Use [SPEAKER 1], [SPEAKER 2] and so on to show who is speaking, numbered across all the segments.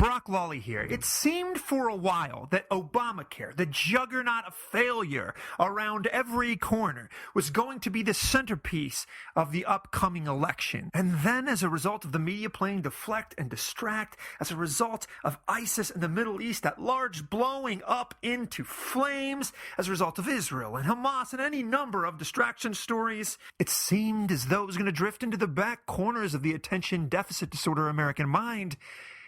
[SPEAKER 1] Brock Lawley here. It seemed for a while that Obamacare, the juggernaut of failure around every corner, was going to be the centerpiece of the upcoming election. And then, as a result of the media playing deflect and distract, as a result of ISIS in the Middle East at large blowing up into flames, as a result of Israel and Hamas and any number of distraction stories, it seemed as though it was going to drift into the back corners of the attention deficit disorder American mind.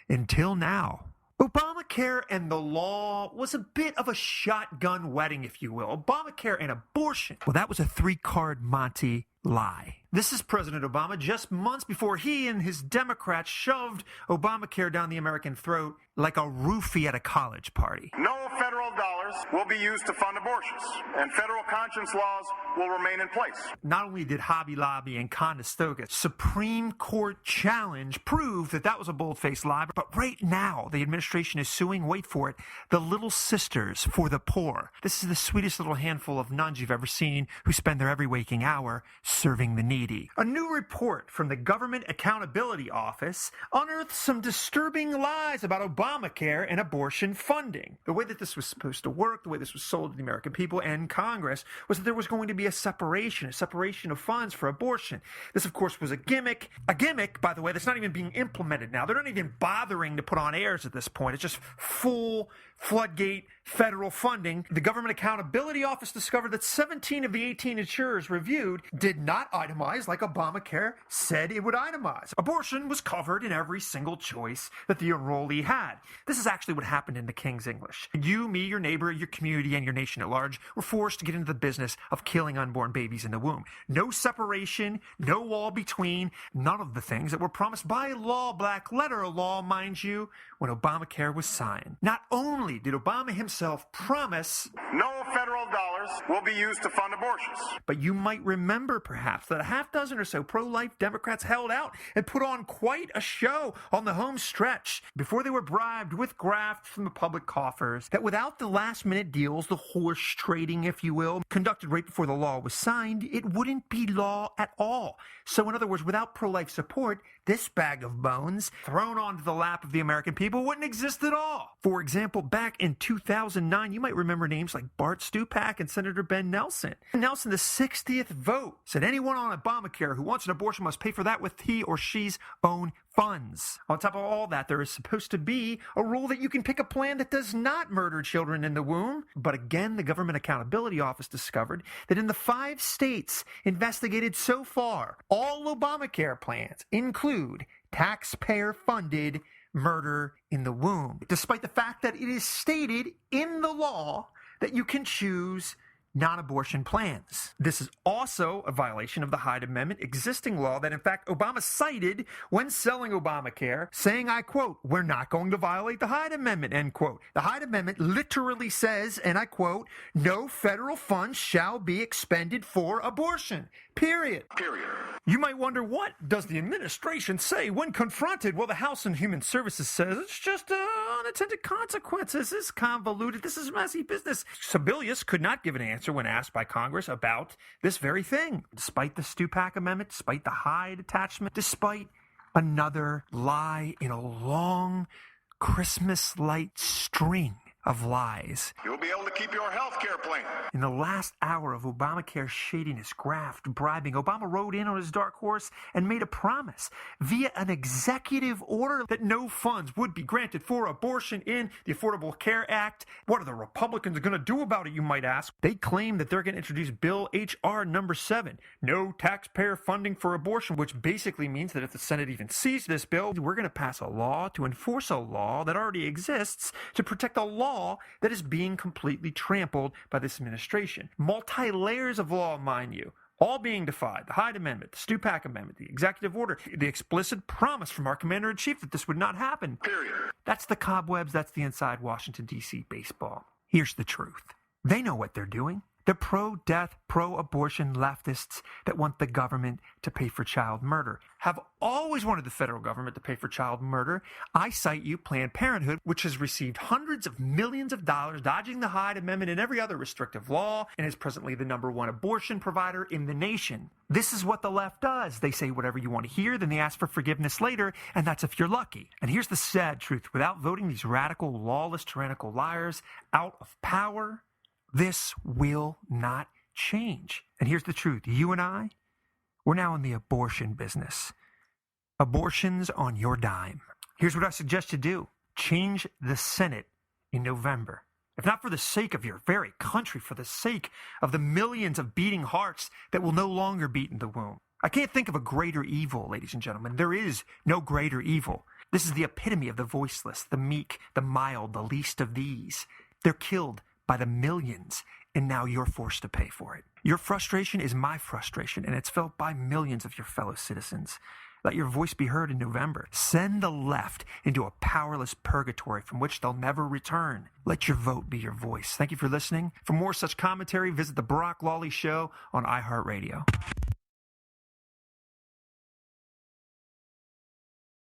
[SPEAKER 1] Until now. Obamacare and the law was a bit of a shotgun wedding, if you will. Obamacare and abortion, well, that was a three-card Monty lie. This is President Obama just months before he and his Democrats shoved Obamacare down the American throat like a roofie at a college party.
[SPEAKER 2] No federal dollars will be used to fund abortions, and federal conscience laws will remain in place.
[SPEAKER 1] Not only did Hobby Lobby and Conestoga Supreme Court challenge prove that that was a bold-faced lie, but right now the administration is suing, wait for it, the Little Sisters for the Poor. This is the sweetest little handful of nuns you've ever seen who spend their every waking hour serving the needy. A new report from the Government Accountability Office unearthed some disturbing lies about Obamacare and abortion funding. The way that this was supposed to work, the way this was sold to the American people and Congress, was that there was going to be a separation of funds for abortion. This, of course, was a gimmick, by the way, that's not even being implemented now. They're not even bothering to put on airs at this point. It's just full floodgate federal funding. The Government Accountability Office discovered that 17 of the 18 insurers reviewed did not itemize like Obamacare said it would itemize. Abortion was covered in every single choice that the enrollee had. This is actually what happened in the King's English. You, me, your neighbor, your community, and your nation at large were forced to get into the business of killing unborn babies in the womb. No separation, no wall between, none of the things that were promised by law, black letter law, mind you, when Obamacare was signed. Not only did Obama himself promise
[SPEAKER 2] no federal dollars will be used to fund abortions,
[SPEAKER 1] but you might remember perhaps that a half dozen or so pro-life Democrats held out and put on quite a show on the home stretch before they were bribed with graft from the public coffers that without the last-minute deals, the horse trading, if you will, conducted right before the law was signed, it wouldn't be law at all. So in other words, without pro-life support, this bag of bones thrown onto the lap of the American people wouldn't exist at all. For example, back in 2009, you might remember names like Bart Stupak and Senator Ben Nelson. Nelson, the 60th vote, said anyone on Obamacare who wants an abortion must pay for that with he or she's own funds. On top of all that, there is supposed to be a rule that you can pick a plan that does not murder children in the womb. But again, the Government Accountability Office discovered that in the 5 states investigated so far, all Obamacare plans include taxpayer-funded murder in the womb, despite the fact that it is stated in the law that you can choose non-abortion plans. This is also a violation of the Hyde Amendment, existing law that, in fact, Obama cited when selling Obamacare, saying, I quote, "We're not going to violate the Hyde Amendment," end quote. The Hyde Amendment literally says, and I quote, "No federal funds shall be expended for abortion." Period. You might wonder, what does the administration say when confronted? Well, the House and Human Services says it's just unintended consequences. This is convoluted. This is messy business. Sebelius could not give an answer when asked by Congress about this very thing, despite the Stupak Amendment, despite the Hyde attachment, despite another lie in a long Christmas light string of lies.
[SPEAKER 2] You'll be able to keep your health care plan.
[SPEAKER 1] In the last hour of Obamacare shadiness, graft, bribing, Obama rode in on his dark horse and made a promise via an executive order that no funds would be granted for abortion in the Affordable Care Act. What are the Republicans going to do about it, you might ask? They claim that they're going to introduce Bill H.R. number 7, no taxpayer funding for abortion, which basically means that if the Senate even sees this bill, we're going to pass a law to enforce a law that already exists to protect a law that is being completely trampled by this administration. Multi-layers of law, mind you, all being defied. The Hyde Amendment, the Stupak Amendment, the executive order, the explicit promise from our commander-in-chief that this would not happen.
[SPEAKER 2] Period.
[SPEAKER 1] That's the cobwebs, that's the inside Washington, D.C. baseball. Here's the truth. They know what they're doing. The pro-death, pro-abortion leftists that want the government to pay for child murder have always wanted the federal government to pay for child murder. I cite you Planned Parenthood, which has received hundreds of millions of dollars, dodging the Hyde Amendment and every other restrictive law, and is presently the #1 abortion provider in the nation. This is what the left does. They say whatever you want to hear, then they ask for forgiveness later, and that's if you're lucky. And here's the sad truth. Without voting these radical, lawless, tyrannical liars out of power, this will not change. And here's the truth. You and I, we're now in the abortion business. Abortions on your dime. Here's what I suggest you do. Change the Senate in November. If not for the sake of your very country, for the sake of the millions of beating hearts that will no longer beat in the womb. I can't think of a greater evil, ladies and gentlemen. There is no greater evil. This is the epitome of the voiceless, the meek, the mild, the least of these. They're killed by the millions, and now you're forced to pay for it. Your frustration is my frustration, and it's felt by millions of your fellow citizens. Let your voice be heard in November. Send the left into a powerless purgatory from which they'll never return. Let your vote be your voice. Thank you for listening. For more such commentary, visit the Brock Lawley Show on iHeartRadio.